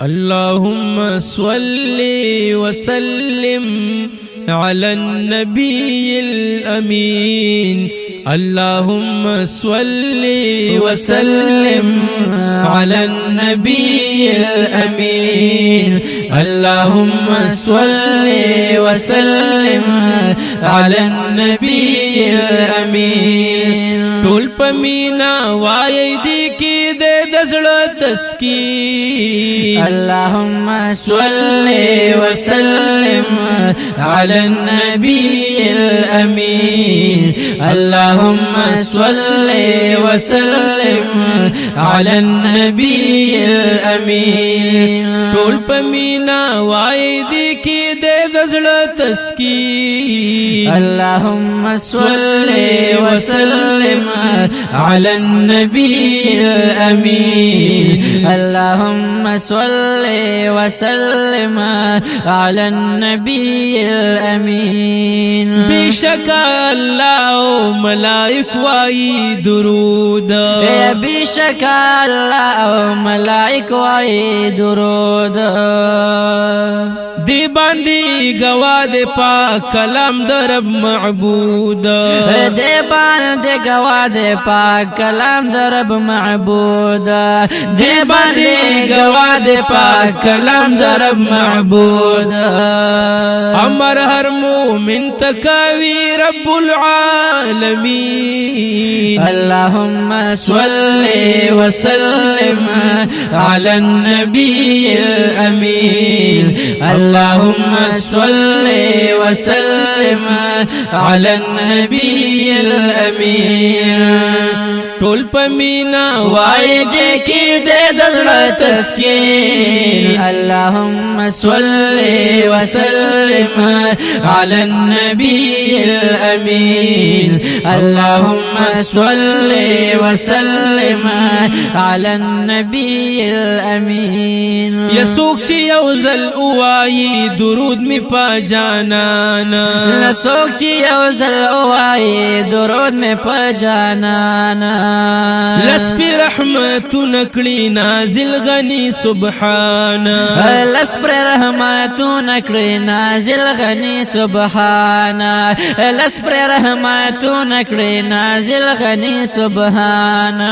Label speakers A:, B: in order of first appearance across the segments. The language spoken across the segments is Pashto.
A: اللهم صل وسلم على النبي الأمين. اللهم صل وسلم على النبي الأمين. اللهم صل وسلم على النبي الأمين. طول پمینا وای دی کی دے دزړه تسکین.
B: اللهم صل وسلم على النبي الأمين. اللهم صل وسلم على النبي الأمين.
A: طول پمینا وای دی کی دے دزړه تسکین.
B: اللهم صل وسلم على النبي الأمين. اللهم صل وسلم على النبي الأمين.
A: بشك الله ملائك واي درود.
B: بشك الله ملائك واي درود.
A: دی باندی گوا دے پاک کلام در رب معبود.
B: دی باندی گوا دے پاک کلام در رب معبود. دی باندی گوا دے پاک کلام در رب معبود.
A: امر ہر مومن تکاوی رب العالمین.
B: اللهم صل وسلم على النبي الأمين. اللهم صل وسلم على النبي الأمين.
A: طول پمینا
B: وای دے کی دے دزړه تسکین. اللهم صل وسلم على النبي الأمين. اللهم صل وسلم على النبي الأمين.
A: یسوک چی یوزل اوائی درود می پا جانانا.
B: لسوک چی یوزل اوائی درود می پا جانانا.
A: لسپی رحمت نکڑی نازل غنی سبحانا.
B: لسپی رحمت نکڑی نازل غنی سبحانا. لسپی رحمت نکڑی نازل غنی سبحانا.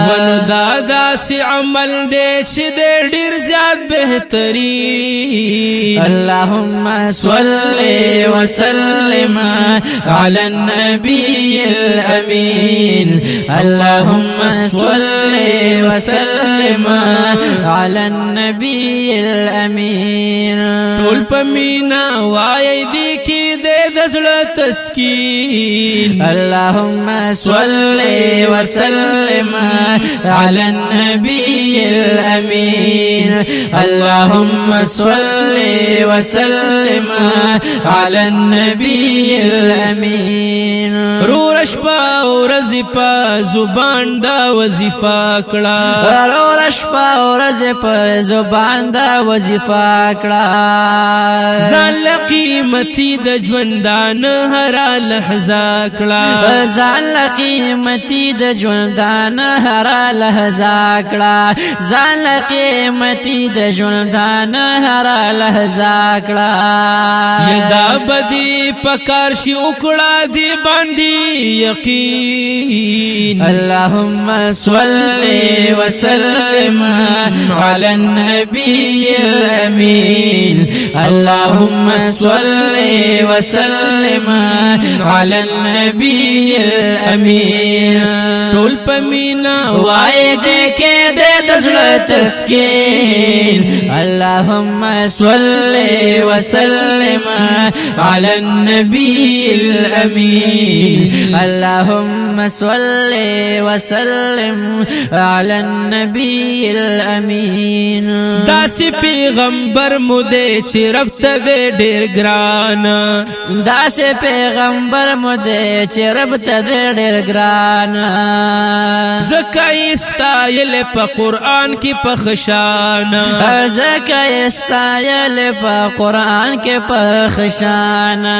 A: ونو دادا سی عمل دے چھ دے ڈیر زیاد بہترین.
B: اللهم صل وسلم على النبي الأمين. اللهم صل وسلم على النبي الأمين.
A: طول پمینا وای دی کی دے دزړه تسکین.
B: اللهم صل وسلم على النبي الأمين. اللهم صل وسلم على النبي الأمين.
A: رورش پا ورځ پا زبان دا وظیفه کړه.
B: رورش پا ورځ پا زبان دا وظیفه کړه.
A: ځان له قیمتي د ژوندان هر لحظه کړه.
B: ځان له قیمتي د ژوندان هر لحظه کړه. ځان له قیمتي د ژوندان هر لحظه کړه.
A: یدا بدی پکار شي وکړه دی باندې یقین.
B: اللهم صل وسلم على النبي الأمين. اللهم صل وسلم على النبي الأمين.
A: طول پمینا
B: وای دے کے دے دزړه تسکین. اللهم صل وسلم على النبي الأمين. اللهم صل وسلم على النبي الأمين.
A: داسی پیغمبر مودے چی رب تا دے ډیر گرانا.
B: داسی پیغمبر مودے چی رب تا دے ډیر گرانا.
A: زکای استایل پا قرآن کی پخشانا.
B: زکای استایل پا قرآن کی پخشانا.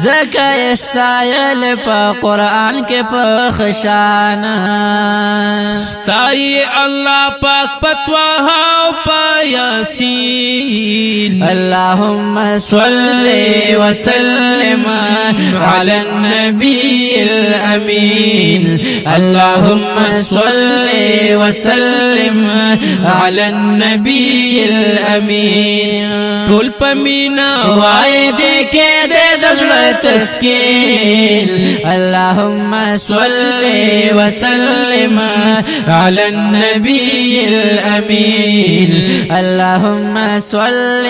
B: زکای استایل پا قرآن کی پخشانا.
A: ستای اللہ پاک پتواہا پا ياسين
B: اللهم صل وسلم على النبي الأمين اللهم صل وسلم على النبي الأمين
A: ټول پمینا
B: وای دې کې دې د زړه تسکین اللهم صل وسلم على النبي الأمين اللهم صل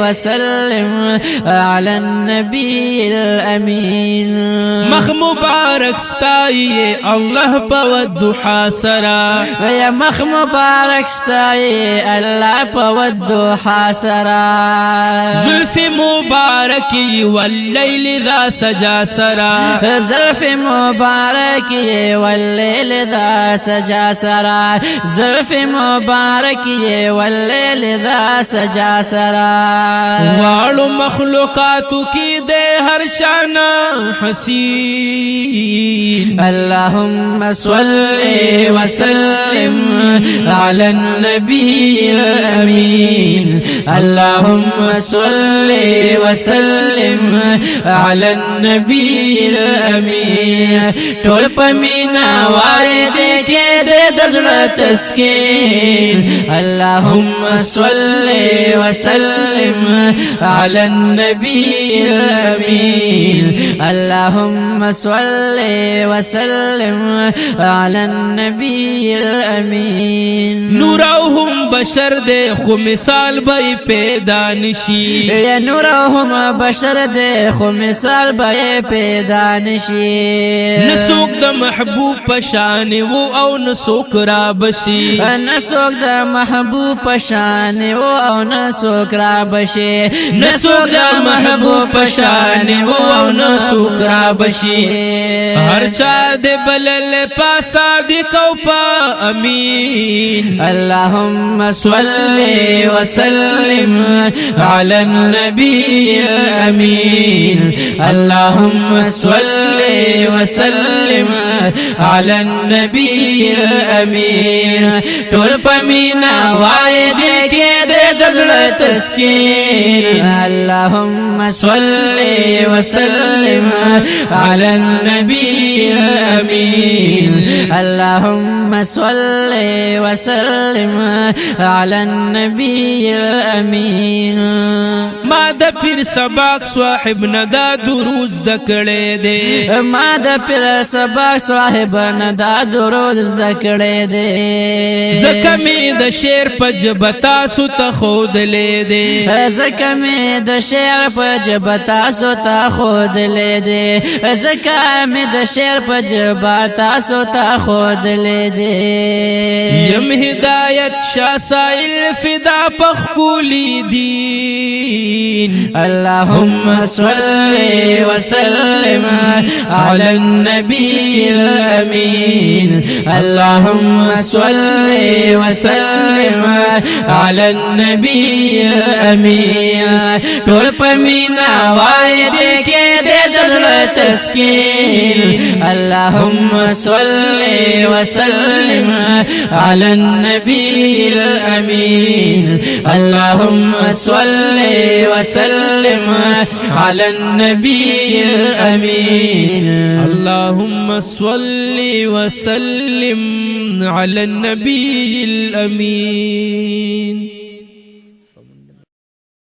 B: وسلم على النبي الأمين
A: مخ مبارک ستایي الله په والضحى سرا
B: يا مخ مبارک ستایي الله په والضحى سرا
A: زلف مبارکی واللیل ذا سجا سرا
B: زلف مبارکی واللیل ذا سجا سرا زلف مبارکی واللیل ذا سجا سرا
A: واړو مخلوقاتو کی دے ہر چانا حسین
B: اللهم صل وسلم على النبي الأمين اللهم صل وسلم على النبي الأمين ټول پمینا وای دې کې دې د زړه تسکین اللهم صل وسلم على النبي الأمين اللهم صل وسلم على النبي الأمين
A: نورهم بشر دے خو مثال بای پیدا نشی
B: یا نورهم بشر دے خو مثال بای پیدا نشی
A: نسوک د محبوب پشان وو او نسوک را بشی
B: نسوک د محبوب پشان وو او نسوک را بشی نسوک د محبوب پشان وو او نسوک را بشی
A: هر چا دے بلل پاسا دی کو پا امین
B: اللهم صل وسلم على النبي الأمين اللهم صل وسلم على النبي الأمين ټول پمینا وای دې کې دې د زړه تسکین اللهم صل وسلم على النبي الأمين اللهم صل وسلم على النبي الأمين
A: ما د پیر سباق صاحب ندا دروز دکړې دے
B: ما د پیر سباق صاحب ندا دروز دکړې دے
A: زکه می د شعر پجبتا سو ته خود لې دے
B: زکه می د شعر پجبتا سو ته خود لې دے زکه می د شعر پجبتا سو ته خود لې دے
A: یم ہدایت شاہ سائل فدا پخولی دین
B: اللهم صل وسلم على النبي الأمين اللهم صل وسلم على النبي الأمين ټول پمینا وای دې کې دې د زړه تسکین اللهم صل وسلم على النبي الأمين اللهم صل وسلم على النبي الأمين
A: اللهم صل وسلم على النبي الأمين